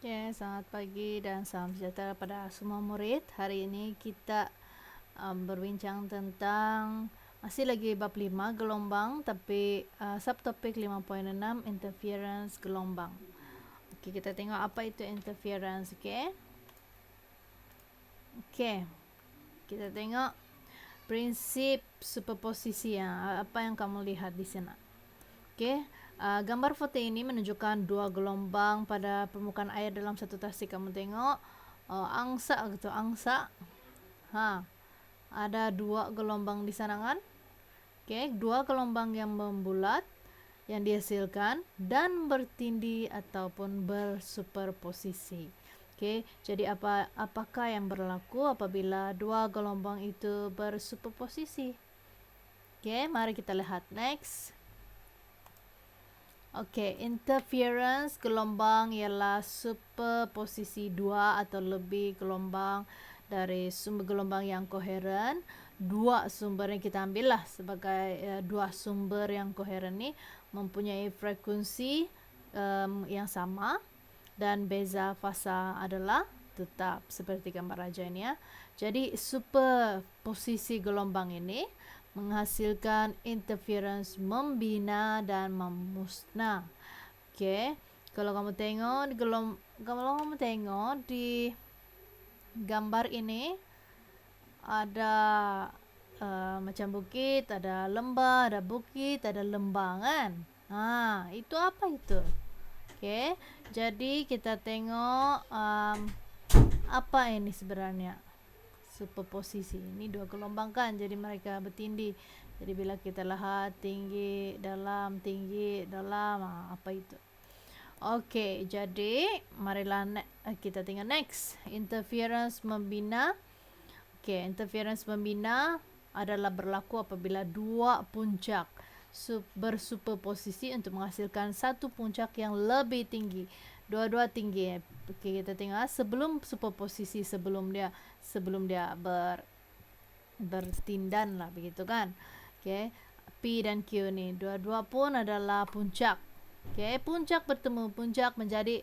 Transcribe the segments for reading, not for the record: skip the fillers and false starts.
Ya, selamat pagi dan salam sejahtera pada semua murid. Hari ini kita berbincang tentang masih lagi bab 5 gelombang, tapi subtopik 5.6 interference gelombang. Oke, kita tengok apa itu interference. Oke, kita tengok prinsip superposisi ya. Apa yang kamu lihat di sana? Oke, gambar foto ini menunjukkan dua gelombang pada permukaan air dalam satu tasik. Kamu tengok angsa gitu, angsa. Ada dua gelombang di sana kan? Oke, dua gelombang yang membulat yang dihasilkan dan bertindih ataupun bersuperposisi. Oke, jadi apakah yang berlaku apabila dua gelombang itu bersuperposisi? Oke, mari kita lihat next. Oke, interference gelombang ialah superposisi dua atau lebih gelombang dari sumber gelombang yang koheren. Dua sumber yang kita ambil lah sebagai dua sumber yang koheren ni mempunyai frekuensi yang sama dan beza fasa adalah tetap seperti gambar raja ini ya. Jadi superposisi gelombang ini menghasilkan interference membina dan memusnah. Oke, kalau kamu tengok di gambar ini ada macam bukit, ada lembah, ada bukit, ada lembangan. Itu apa itu? Oke, jadi kita tengok apa ini sebenarnya? Superposisi ini dua gelombang kan, jadi mereka bertindih. Jadi bila kita lihat tinggi dalam apa itu? Oke, jadi marilah kita tengok next, interference membina. Oke, interference membina adalah berlaku apabila dua puncak bersuperposisi untuk menghasilkan satu puncak yang lebih tinggi. Dua-dua tinggi. Oke, kita tengok sebelum superposisi, sebelum dia bertindan lah begitu kan. Oke, P dan Q ni dua-dua pun adalah puncak. Oke, puncak bertemu puncak menjadi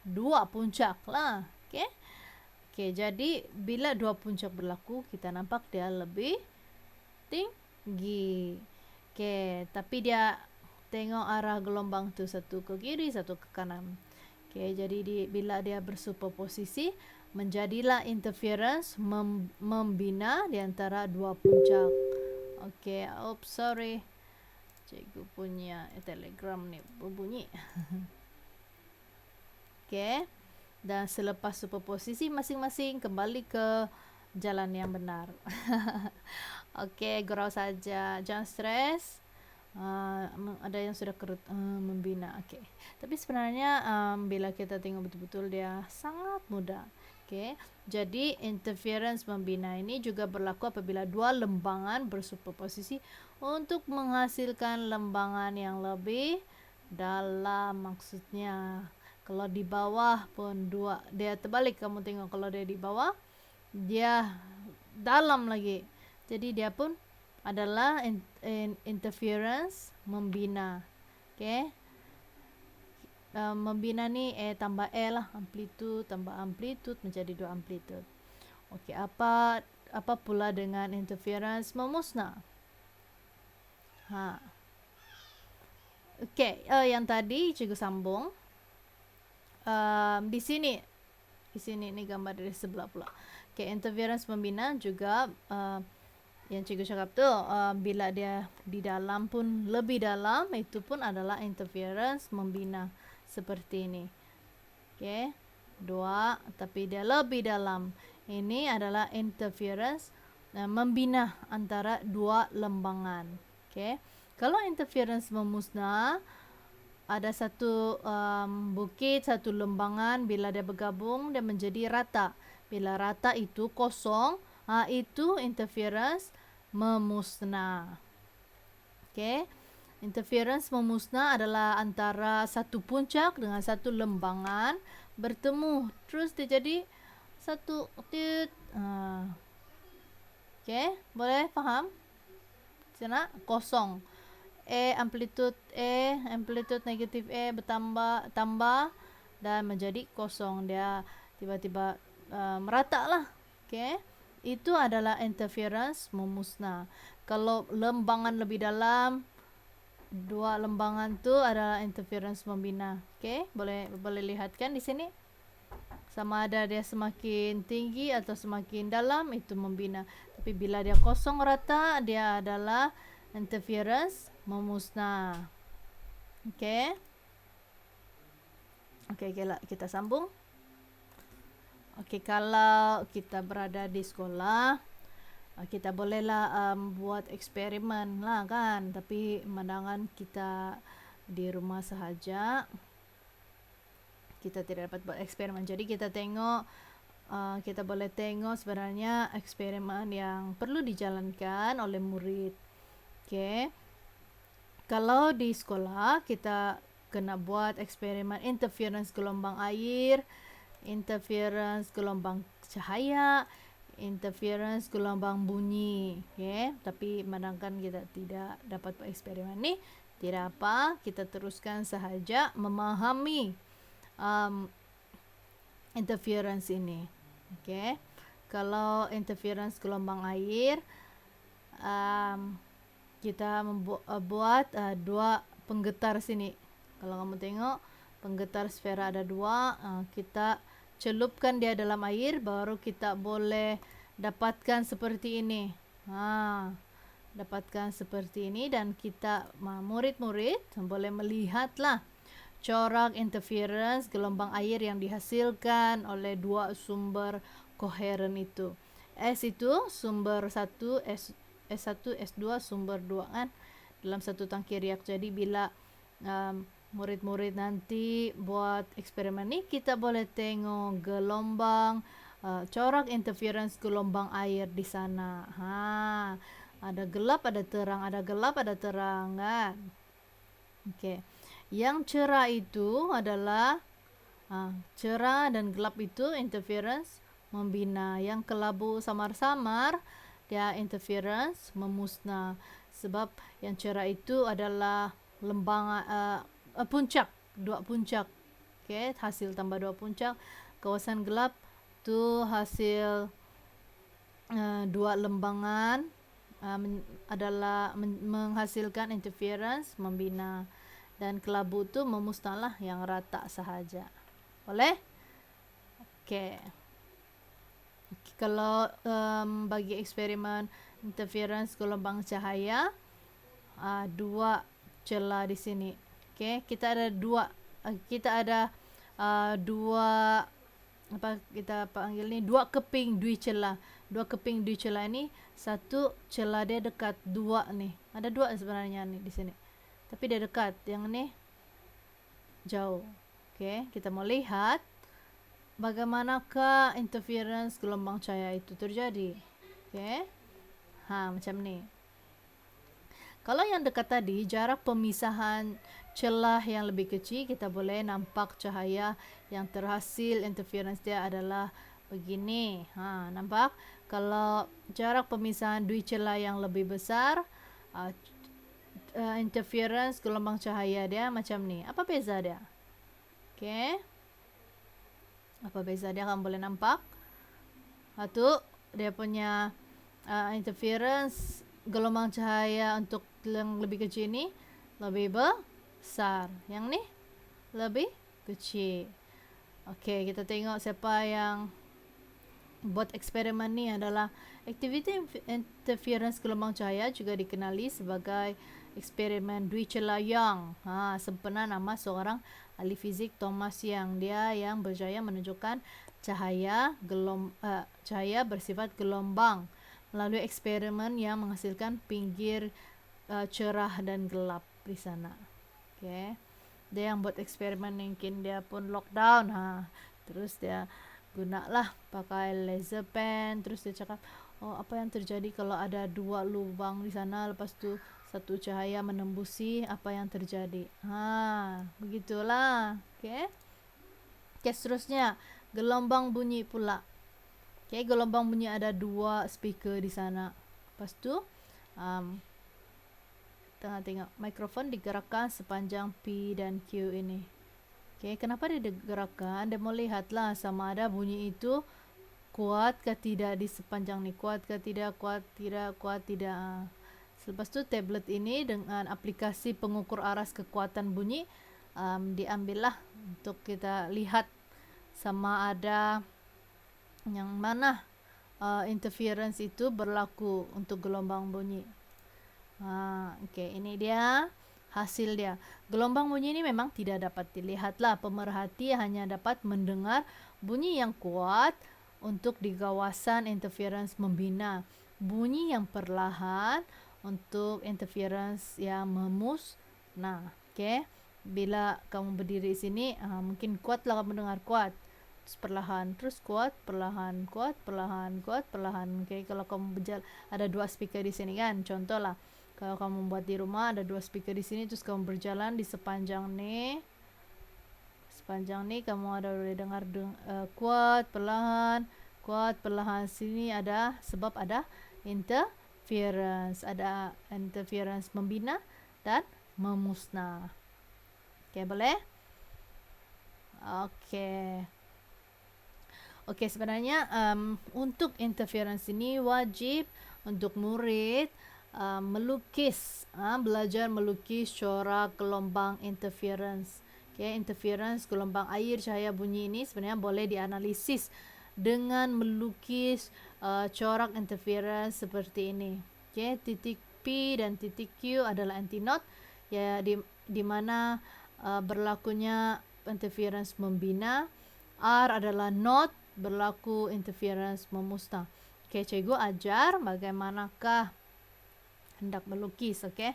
dua puncak lah. Oke, jadi bila dua puncak berlaku, kita nampak dia lebih tinggi. Oke, tapi dia tengok arah gelombang tu, satu ke kiri, satu ke kanan. Oke, jadi bila dia bersuperposisi, menjadilah interference membina di antara dua puncak. Oke, sorry. Cikgu punya telegram ni berbunyi. Oke, dan selepas superposisi masing-masing kembali ke jalan yang benar. Oke, gurau saja, jangan stres. Ada yang sudah kerut membina. Oke, tapi sebenarnya bila kita tengok betul-betul dia sangat mudah. Oke, jadi interference membina ini juga berlaku apabila dua lembangan bersuperposisi untuk menghasilkan lembangan yang lebih dalam. Maksudnya kalau di bawah pun dua, dia terbalik. Kamu tengok kalau dia di bawah, dia dalam lagi. Jadi dia pun adalah interference membina. Oke, membina ni tambah lah, amplitude tambah amplitude menjadi dua amplitude. Oke, apa pula dengan interference memusnah? Oke, yang tadi cikgu sambung. Di sini ni gambar dari sebelah pula. Oke, interference membina juga yang cikgu cakap tu, bila dia di dalam pun lebih dalam, itu pun adalah interference membina seperti ini. Oke, dua tapi dia lebih dalam. Ini adalah interference membina antara dua lembangan. Oke, kalau interference memusnah, ada satu bukit, satu lembangan, bila dia bergabung dia menjadi rata. Bila rata itu kosong, itu interference memusnah. Oke, interference memusnah adalah antara satu puncak dengan satu lembangan bertemu, terus dia jadi satu tiut. Oke, boleh faham? Sana kosong. amplitude negatif bertambah dan menjadi kosong, dia tiba-tiba merata lah. Okay, itu adalah interference memusnah. Kalau lembangan lebih dalam, dua lembangan tu adalah interference membina. Okay, boleh lihatkan di sini, sama ada dia semakin tinggi atau semakin dalam, itu membina. Tapi bila dia kosong rata, dia adalah interference memusnah. Okay, kita sambung. Okay, kalau kita berada di sekolah, kita bolehlah buat eksperimen lah kan. Tapi pandangan kita di rumah sahaja, kita tidak dapat buat eksperimen. Jadi kita boleh tengok sebenarnya eksperimen yang perlu dijalankan oleh murid. Okay, kalau di sekolah kita kena buat eksperimen interference gelombang air, interference gelombang cahaya, interference gelombang bunyi. Okay, tapi sedangkan kita tidak dapat buat eksperimen ni, tidak apa, kita teruskan sahaja memahami interference ini. Okay, kalau interference gelombang air, kita buat dua penggetar sini. Kalau kamu tengok, penggetar sfera ada dua. Kita celupkan dia dalam air, baru kita boleh dapatkan seperti ini. Dapatkan seperti ini, dan kita murid-murid boleh melihatlah corak interference gelombang air yang dihasilkan oleh dua sumber koheren itu. S itu sumber 1, S1, S2 sumber 2 kan, dalam satu tangki riak. Jadi bila murid-murid nanti buat eksperimen ni, kita boleh tengok gelombang corak interference gelombang air di sana. Ada gelap, ada terang, ada gelap, ada terang kan. Okay. Yang cerah itu adalah cerah dan gelap itu interference membina. Yang kelabu samar-samar, dia interference memusnah. Sebab yang cerah itu adalah lembangan puncak, dua puncak. Okay, hasil tambah dua puncak. Kawasan gelap tu hasil dua lembangan, adalah menghasilkan interference membina. Dan kelabu tu memusnahlah yang rata sahaja. Boleh? Okay. Kalau bagi eksperimen interference gelombang cahaya, dua celah di sini. Okay, kita ada dua apa kita panggil ni, dua keping dui celah. Dua keping dui celah ini, satu celah dia dekat, dua ni. Ada dua sebenarnya ni di sini. Tapi dia dekat, yang ni jauh. Okay, kita mau lihat bagaimanakah interference gelombang cahaya itu terjadi. Okay, macam ni. Kalau yang dekat tadi, jarak pemisahan celah yang lebih kecil, kita boleh nampak cahaya yang terhasil interference dia adalah begini. Nampak? Kalau jarak pemisahan dua celah yang lebih besar, interference gelombang cahaya dia macam ni. Apa beza dia? Okay, apa beza dia, kamu boleh nampak? Satu, dia punya interference gelombang cahaya untuk yang lebih kecil ni lebih besar, yang ni lebih kecil. Okay, kita tengok siapa yang buat eksperimen ni adalah aktiviti interference gelombang cahaya, juga dikenali sebagai eksperimen dui celah Young. Sempena nama seorang ahli fizik Thomas Young. Dia yang berjaya menunjukkan cahaya bersifat gelombang melalui eksperimen yang menghasilkan pinggir cerah dan gelap di sana. Okay, dia yang buat eksperimen, mungkin dia pun lockdown. Terus dia gunalah pakai laser pen. Terus dia cakap, apa yang terjadi kalau ada dua lubang di sana, lepas tu satu cahaya menembusi, apa yang terjadi. Begitulah. Okay, seterusnya gelombang bunyi pula. Okay, gelombang bunyi ada dua speaker di sana. Lepas tu tengok mikrofon digerakkan sepanjang P dan Q ini. Okay, kenapa dia digerakkan? Dia mau lihatlah sama ada bunyi itu kuat ke tidak di sepanjang ni. Kuat ke tidak, kuat tidak, kuat tidak. Selepas tu tablet ini dengan aplikasi pengukur aras kekuatan bunyi diambillah untuk kita lihat sama ada yang mana interference itu berlaku untuk gelombang bunyi. Okay, ini dia hasil dia. Gelombang bunyi ini memang tidak dapat dilihatlah. Pemerhati hanya dapat mendengar bunyi yang kuat untuk di kawasan interference membina. Bunyi yang perlahan untuk interference yang memusnah. Okay. Bila kamu berdiri di sini, mungkin kuatlah kamu dengar kuat. Terus perlahan, terus kuat, perlahan, kuat, perlahan, kuat, perlahan. Okay. Kalau kamu berjalan, ada 2 speaker di sini kan, contohlah. Kalau kamu buat di rumah ada 2 speaker di sini, terus kamu berjalan di sepanjang ni kamu ada boleh dengar kuat perlahan sini ada sebab ada interference membina dan memusnah. Okay, boleh? Okay, sebenarnya untuk interference ini wajib untuk murid melukis, belajar melukis corak gelombang interference. Okay, interference gelombang air cahaya bunyi ini sebenarnya boleh dianalisis dengan melukis corak interference seperti ini. Okay, titik P dan titik Q adalah antinode, ya di mana berlakunya interference membina. R adalah node, berlaku interference memusnah. Okay, cikgu ajar bagaimanakah hendak melukis. Okay,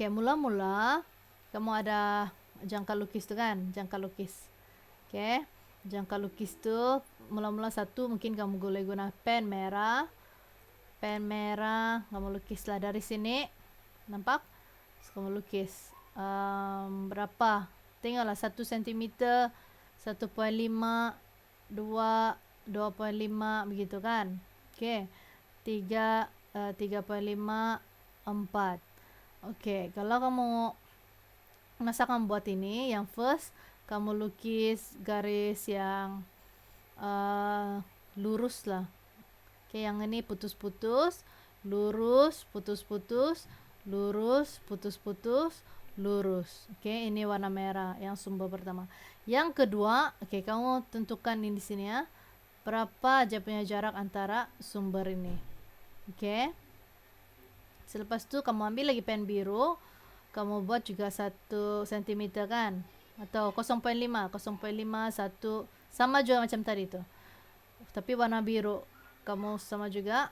mula-mula kamu ada jangka lukis tu kan, jangka lukis. Okay, jangka lukis tu mula-mula satu mungkin kamu boleh guna pen merah, kamu lukislah dari sini, nampak? Terus kamu lukis berapa? Tengoklah 1 cm, 1.5, 2, 2.5 begitu kan. Okay, 3, 3.5, 4. Okay, kalau kamu masa kamu buat ini, yang first kamu lukis garis yang lurus lah. Okay, yang ini putus-putus, lurus, putus-putus, lurus, putus-putus, lurus. Okay, ini warna merah yang sumber pertama. Yang kedua, okay, kamu tentukan ini di sini ya, berapa aja punya jarak antara sumber ini. Okay. Selepas tu kamu ambil lagi pen biru, kamu buat juga 1 cm kan, atau 0.5, 1 sama juga macam tadi tu, tapi warna biru. Kamu sama juga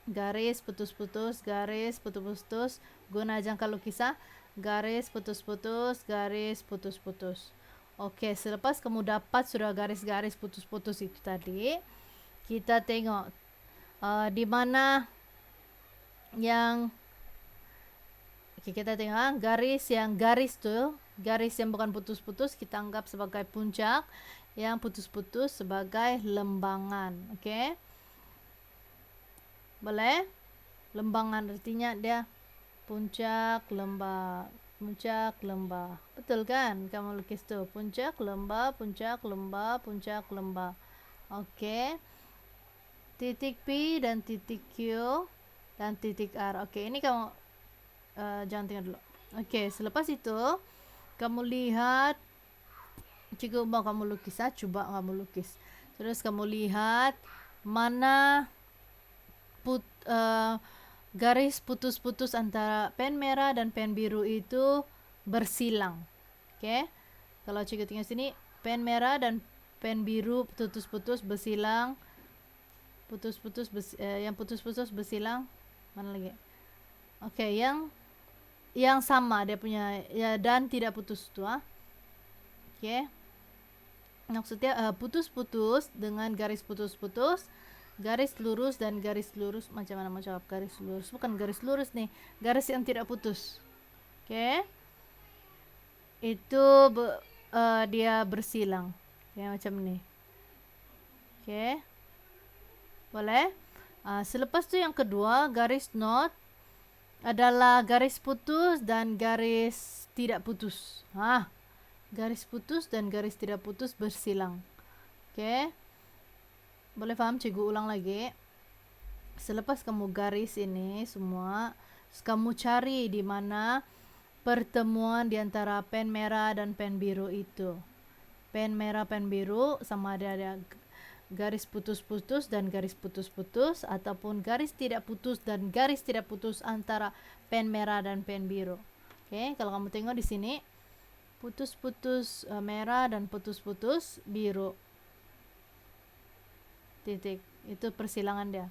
garis putus-putus, garis putus-putus, guna jangka lukisan, garis putus-putus, garis putus-putus. Okey, selepas kamu dapat sudah garis-garis putus-putus itu tadi, kita tengok di mana yang kita tengok garis yang bukan putus-putus kita anggap sebagai puncak, yang putus-putus sebagai lembangan. Okey, boleh? Lembangan artinya dia puncak lembah, puncak lembah, betul kan? Kamu lukis tu puncak lembah, puncak lembah, puncak lembah. Okey, titik P dan titik Q dan titik R. Okey, ini kamu jangan tengok dulu. Okey, selepas itu kamu lihat, cikgu mau kamu lukis, cuba kamu lukis. Terus kamu lihat mana garis putus-putus antara pen merah dan pen biru itu bersilang. Okey, kalau cikgu tengok sini, pen merah dan pen biru putus-putus bersilang, yang putus-putus bersilang. Mana lagi? Okey, yang sama dia punya ya, dan tidak putus tu. Okey, maksudnya putus-putus dengan garis putus-putus, garis lurus dan garis lurus. Macam mana mau jawab garis lurus? Bukan garis lurus nih, garis yang tidak putus. Okey, itu dia bersilang ya, macam ni. Okey, boleh? Selepas tu yang kedua, garis knot adalah garis putus dan garis tidak putus. garis putus dan garis tidak putus bersilang. Oke, boleh paham? Cikgu ulang lagi. Selepas kamu garis ini semua, kamu cari di mana pertemuan di antara pen merah dan pen biru itu. Pen merah, pen biru sama ada garis putus-putus dan garis putus-putus, ataupun garis tidak putus dan garis tidak putus antara pen merah dan pen biru. Oke, kalau kamu tengok di sini putus-putus merah dan putus-putus biru. Titik. Itu persilangan dia.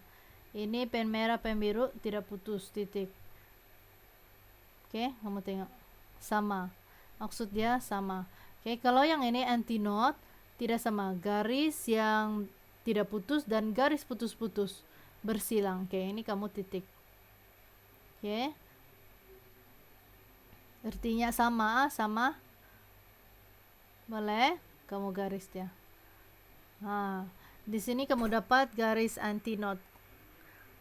Ini pen merah, pen biru tidak putus, titik. Oke, kamu tengok. Sama. Maksud dia sama. Oke, kalau yang ini anti knot tidak sama. Garis yang tidak putus dan garis putus-putus bersilang. Oke, ini kamu titik. Oke. Artinya sama, sama. Boleh kamu garis dia. Di sini kamu dapat garis anti knot.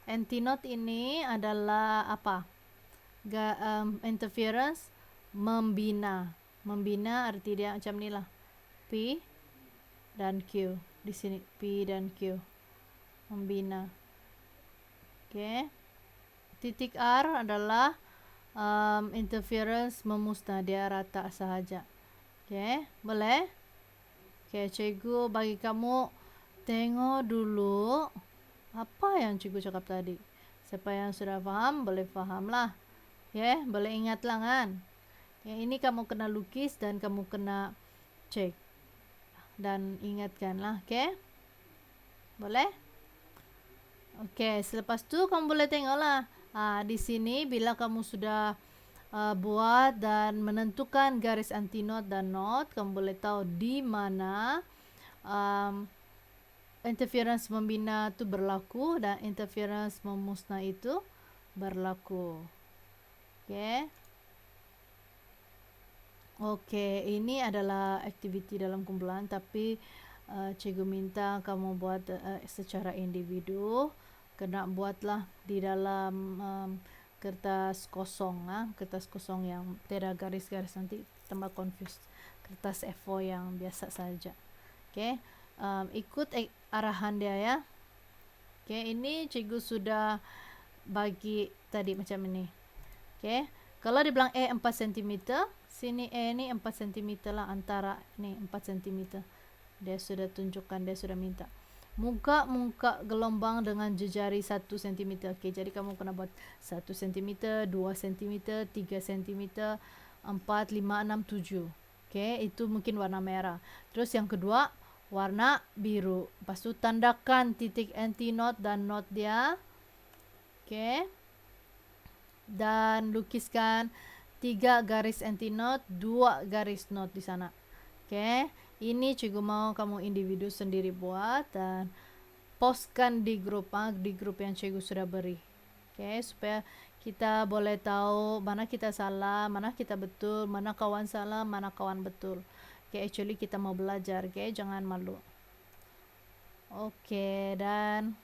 Anti knot ini adalah apa? Interference membina. Membina arti dia macam ni lah. P dan Q. Di sini P dan Q. Membina. Oke. Titik R adalah interference memusnah, dia rata sahaja. Oke, boleh? Oke, cikgu bagi kamu tengok dulu apa yang cikgu cakap tadi. Siapa yang sudah faham, boleh faham lah. Ya, boleh ingat lah kan. Yang ini kamu kena lukis dan kamu kena cek. Dan ingatkan lah, oke? Boleh? Oke, selepas tu kamu boleh tengok lah. Di sini bila kamu sudah buat dan menentukan garis anti knot dan knot, kamu boleh tahu di mana interference membina itu berlaku dan interference memusnah itu berlaku. Oke, ini adalah aktiviti dalam kumpulan, tapi cikgu minta kamu buat secara individu. Kena buatlah di dalam kertas kosong, kertas kosong yang tidak garis-garis, nanti tambah confused. Kertas A4 yang biasa saja. Ikut arahan dia ya. Ini cikgu sudah bagi tadi macam ini. Kalau dibilang E 4 cm, sini E ini 4 cm lah, antara ini 4 cm. Dia sudah tunjukkan, dia sudah minta. Muka gelombang dengan jejari 1 cm. Jadi kamu kena buat 1 cm, 2 cm, 3 cm, 4, 5, 6, 7. Itu mungkin warna merah. Terus yang kedua warna biru. Lepas tu tandakan titik anti knot dan knot dia. Dan lukiskan 3 garis anti knot, 2 garis knot di sana. Ini cikgu mau kamu individu sendiri buat dan postkan di grup yang cikgu sudah beri. Supaya kita boleh tahu mana kita salah, mana kita betul, mana kawan salah, mana kawan betul. Actually kita mau belajar, jangan malu. Dan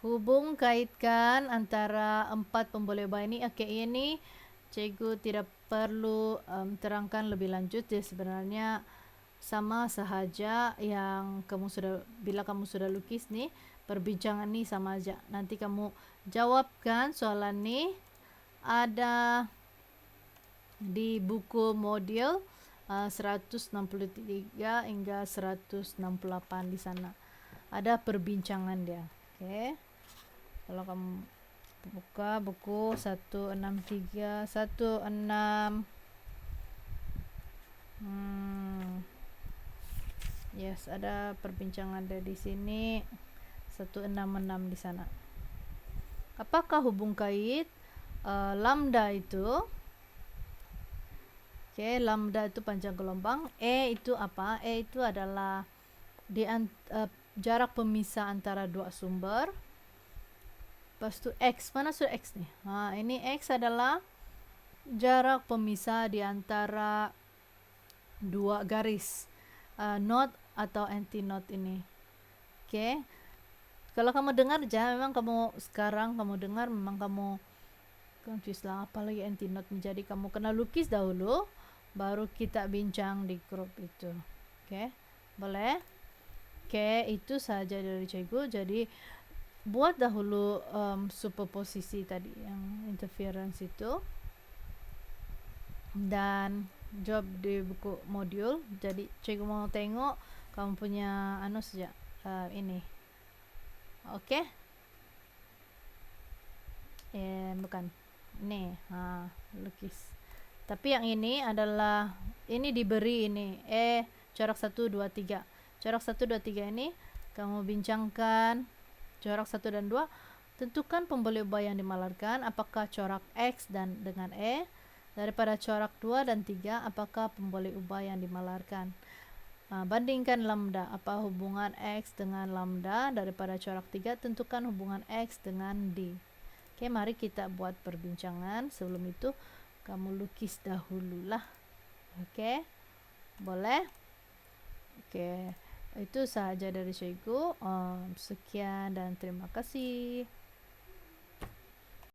hubung kaitkan antara 4 pemboleh ini. Ini cikgu tidak perlu terangkan lebih lanjut. Dia sebenarnya sama sahaja yang bila kamu sudah lukis nih, perbincangan nih sama aja. Nanti kamu jawabkan soalan nih, ada di buku modul 163 hingga 168 di sana. Ada perbincangan dia. Kalau kamu buka buku 163 yes, ada perbincangan dari sini 166 di sana. Apakah hubung kait lambda itu? Lambda itu panjang gelombang. E itu apa? E itu adalah jarak pemisah antara dua sumber. Lepas tu X, mana sudah X nih? Ini X adalah jarak pemisah di antara dua garis knot atau anti knot ini. Kalau kamu dengar memang kamu sekarang kamu dengar memang kamu confused lah, apalagi anti knot. Jadi kamu kena lukis dahulu, baru kita bincang di grup itu. Oke, boleh? Oke, itu saja dari cikgu. Jadi buat dahulu superposisi tadi yang interference itu, dan jawab di buku modul. Jadi cikgu mau tengok kamu punya anu saja, ini. Oke, bukan ini, lukis. Tapi yang ini adalah, ini diberi ini corak 1, 2, 3. Corak 1, 2, 3 ini kamu bincangkan. Corak 1 dan 2, tentukan pembeli ubah yang dimalarkan, apakah corak X dan dengan daripada corak 2 dan 3, apakah pembeli ubah yang dimalarkan. Bandingkan lambda, apa hubungan X dengan lambda. Daripada corak 3, tentukan hubungan X dengan D. Oke, mari kita buat perbincangan. Sebelum itu kamu lukis dahululah. Oke, boleh? Oke, itu sahaja dari cikgu. Sekian dan terima kasih.